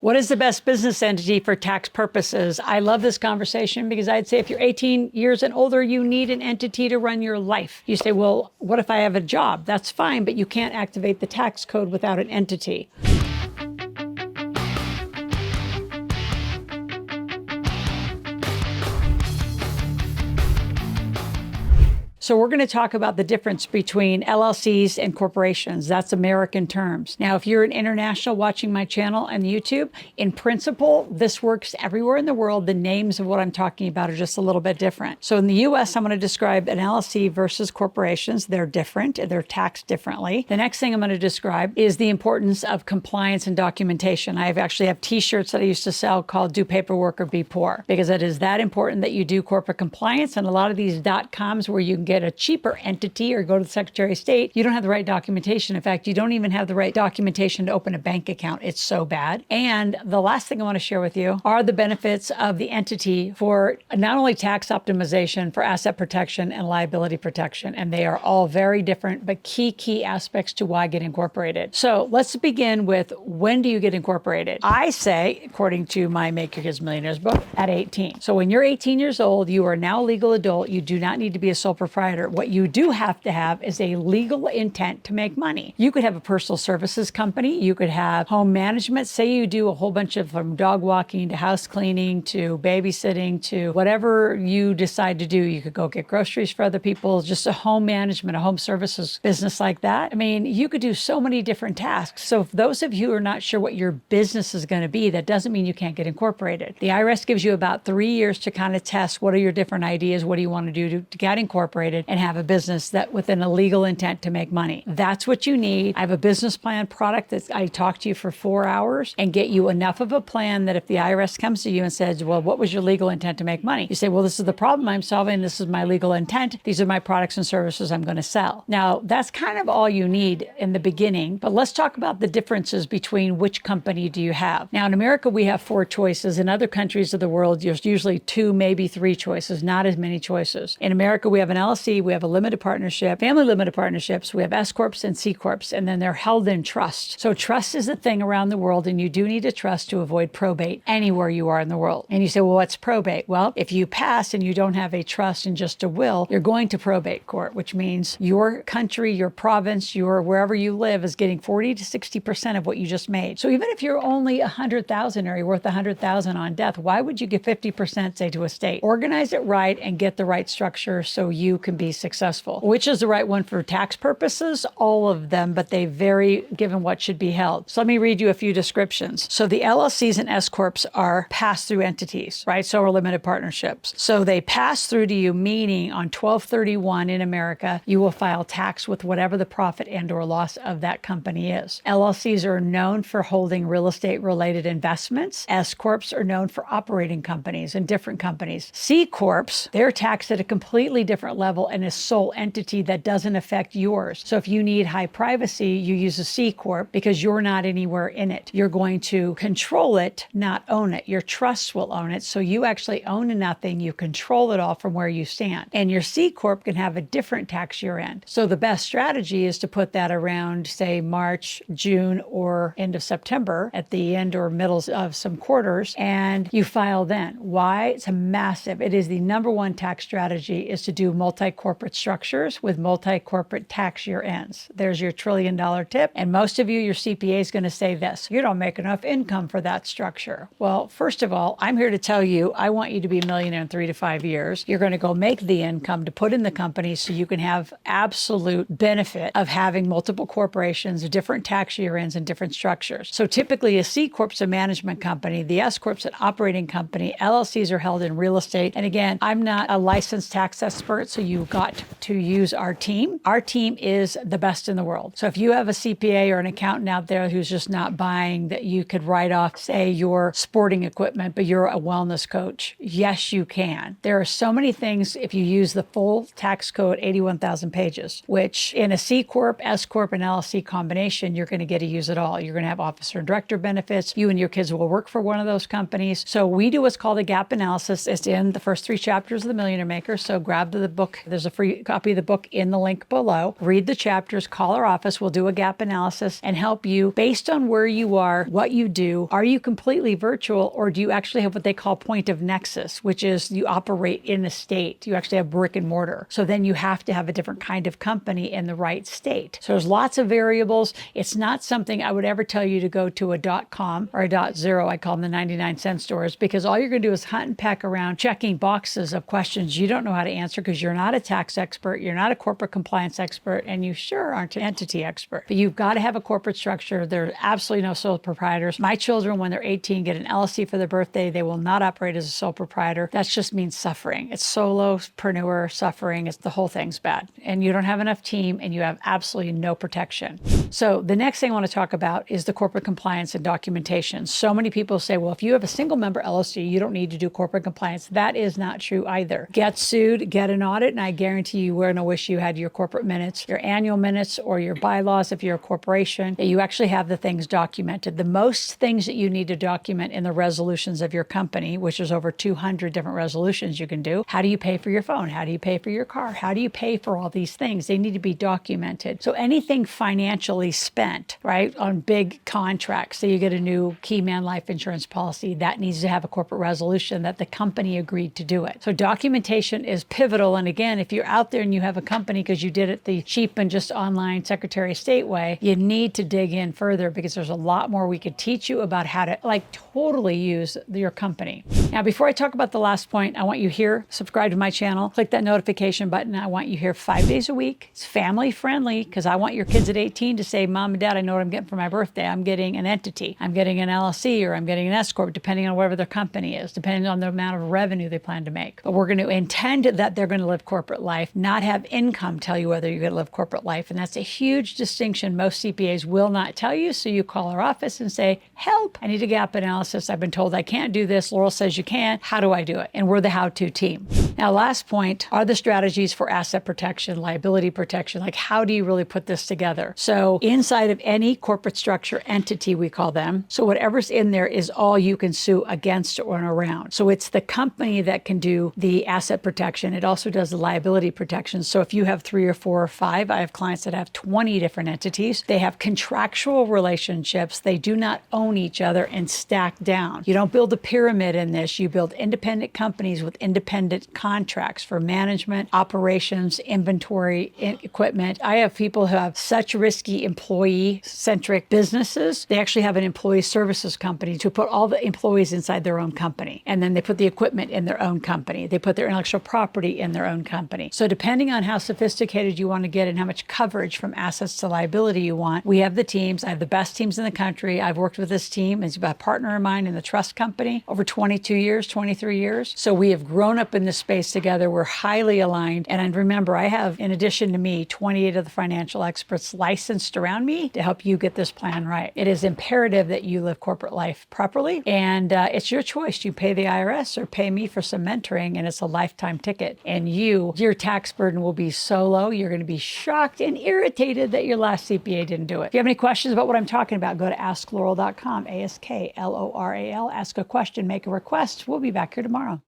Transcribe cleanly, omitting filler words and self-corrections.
What is the best business entity for tax purposes? I love this conversation because I'd say if you're 18 years and older, you need an entity to run your life. You say, well, what if I have a job? That's fine, but you can't activate the tax code without an entity. So we're going to talk about the difference between LLCs and corporations. That's American terms. Now, if you're an international watching my channel on YouTube, in principle, this works everywhere in the world. The names of what I'm talking about are just a little bit different. So in the US, I'm going to describe an LLC versus corporations. They're different. They're taxed differently. The next thing I'm going to describe is the importance of compliance and documentation. I actually have t-shirts that I used to sell called Do Paperwork or Be Poor, because it is that important that you do corporate compliance. And a lot of these .coms where you can get a cheaper entity or go to the Secretary of State, you don't have the right documentation. In fact, you don't even have the right documentation to open a bank account. It's so bad. And the last thing I want to share with you are the benefits of the entity for not only tax optimization, for asset protection and liability protection. And they are all very different, but key aspects to why get incorporated. So let's begin with, when do you get incorporated? I say, according to my Make Your Kids Millionaires book, at 18. So when you're 18 years old, you are now a legal adult. You do not need to be a sole proprietor. What you do have to have is a legal intent to make money. You could have a personal services company. You could have home management. Say you do a whole bunch of, from dog walking to house cleaning to babysitting to whatever you decide to do. You could go get groceries for other people, just a home management, a home services business like that. I mean, you could do so many different tasks. So if those of you who are not sure what your business is going to be, that doesn't mean you can't get incorporated. The IRS gives you about 3 years to kind of test what are your different ideas, what do you want to do to get incorporated and have a business that within a legal intent to make money. That's what you need. I have a business plan product that I talk to you for 4 hours and get you enough of a plan that if the IRS comes to you and says, well, what was your legal intent to make money? You say, well, this is the problem I'm solving. This is my legal intent. These are my products and services I'm going to sell. Now, that's kind of all you need in the beginning, but let's talk about the differences between which company do you have. Now, in America, we have 4 choices. In other countries of the world, there's usually 2, maybe 3 choices, not as many choices. In America, we have an LLC, we have a limited partnership, family limited partnerships, we have S Corps and C Corps, and then they're held in trust. So trust is a thing around the world, and you do need a trust to avoid probate anywhere you are in the world. And you say, well, what's probate? Well, if you pass and you don't have a trust and just a will, you're going to probate court, which means your country, your province, your wherever you live is getting 40 to 60% of what you just made. So even if you're only 100,000 or you're worth 100,000 on death, why would you give 50%, say, to a state? Organize it right and get the right structure so you can be successful. Which is the right one for tax purposes? All of them, but they vary given what should be held. So let me read you a few descriptions. So the LLCs and S Corps are pass-through entities, right? So are limited partnerships. So they pass through to you, meaning on 12/31 in America, you will file tax with whatever the profit and or loss of that company is. LLCs are known for holding real estate related investments. S Corps are known for operating companies and different companies. C Corps, they're taxed at a completely different level and a sole entity that doesn't affect yours. So if you need high privacy, you use a C Corp because you're not anywhere in it. You're going to control it, not own it. Your trusts will own it. So you actually own nothing. You control it all from where you stand. And your C Corp can have a different tax year end. So the best strategy is to put that around, say, March, June, or end of September at the end or middle of some quarters, and you file then. Why? It's a massive, it is the number one tax strategy is to do multi-corporate structures with multi-corporate tax year ends. There's your $1 trillion tip. And most of you, your CPA is going to say this, you don't make enough income for that structure. Well, first of all, I'm here to tell you, I want you to be a millionaire in 3 to 5 years. You're going to go make the income to put in the company so you can have absolute benefit of having multiple corporations, different tax year ends, and different structures. So typically a C Corp's a management company, the S Corp's an operating company, LLCs are held in real estate. And again, I'm not a licensed tax expert, so you got to use our team. Our team is the best in the world. So if you have a CPA or an accountant out there who's just not buying that you could write off, say, your sporting equipment, but you're a wellness coach, yes, you can. There are so many things if you use the full tax code, 81,000 pages, which in a C Corp, S Corp, and LLC combination, you're going to get to use it all. You're going to have officer and director benefits. You and your kids will work for one of those companies. So we do what's called a gap analysis. It's in the first 3 chapters of The Millionaire Maker. So grab the book There's a free copy of the book in the link below. Read the chapters, call our office. We'll do a gap analysis and help you based on where you are, what you do. Are you completely virtual, or do you actually have what they call point of nexus, which is you operate in a state. You actually have brick and mortar. So then you have to have a different kind of company in the right state. So there's lots of variables. It's not something I would ever tell you to go to a .com or a .0. I call them the 99-cent stores, because all you're going to do is hunt and peck around checking boxes of questions you don't know how to answer because you're not a tax expert, you're not a corporate compliance expert, and you sure aren't an entity expert. But you've got to have a corporate structure. There's absolutely no sole proprietors. My children, when they're 18, get an LLC for their birthday. They will not operate as a sole proprietor. That just means suffering. It's solopreneur suffering. It's the whole thing's bad. And you don't have enough team, and you have absolutely no protection. So the next thing I want to talk about is the corporate compliance and documentation. So many people say, well, if you have a single member LLC, you don't need to do corporate compliance. That is not true either. Get sued, get an audit, and I guarantee you we're going to wish you had your corporate minutes, your annual minutes, or your bylaws if you're a corporation, that you actually have the things documented. The most things that you need to document in the resolutions of your company, which is over 200 different resolutions you can do. How do you pay for your phone? How do you pay for your car? How do you pay for all these things? They need to be documented. So anything financially spent, right, on big contracts, say you get a new key man life insurance policy, that needs to have a corporate resolution that the company agreed to do it. So documentation is pivotal. And again, if you're out there and you have a company because you did it the cheap and just online Secretary of State way, you need to dig in further, because there's a lot more we could teach you about how to totally use your company. Now, before I talk about the last point, I want you here, subscribe to my channel, click that notification button. I want you here 5 days a week. It's family friendly, because I want your kids at 18 to say, Mom and Dad, I know what I'm getting for my birthday. I'm getting an entity. I'm getting an LLC, or I'm getting an S Corp, depending on whatever their company is, depending on the amount of revenue they plan to make. But we're going to intend that they're going to live corporate life, not have income tell you whether you're going to live corporate life. And that's a huge distinction most CPAs will not tell you. So you call our office and say, help, I need a gap analysis. I've been told I can't do this. Loral says you can. How do I do it? And we're the how-to team. Now, last point are the strategies for asset protection, liability protection. Like, how do you really put this together? So inside of any corporate structure entity, we call them. So whatever's in there is all you can sue against or around. So it's the company that can do the asset protection. It also does the liability protection. So if you have 3 or 4 or 5, I have clients that have 20 different entities. They have contractual relationships. They do not own each other and stack down. You don't build a pyramid in this. You build independent companies with independent contracts for management, operations, inventory, equipment. I have people who have such risky employee-centric businesses. They actually have an employee services company to put all the employees inside their own company. And then they put the equipment in their own company. They put their intellectual property in their own company. So depending on how sophisticated you want to get and how much coverage from assets to liability you want, we have the teams. I have the best teams in the country. I've worked with this team. It's a partner of mine in the trust company over 22 years, 23 years. So we have grown up in this space together. We're highly aligned. And remember, I have, in addition to me, 28 of the financial experts licensed around me to help you get this plan right. It is imperative that you live corporate life properly. And it's your choice. You pay the IRS or pay me for some mentoring, and it's a lifetime ticket. And your tax burden will be so low, you're going to be shocked and irritated that your last CPA didn't do it. If you have any questions about what I'm talking about, go to askloral.com, ASKLORAL. Ask a question, make a request. We'll be back here tomorrow.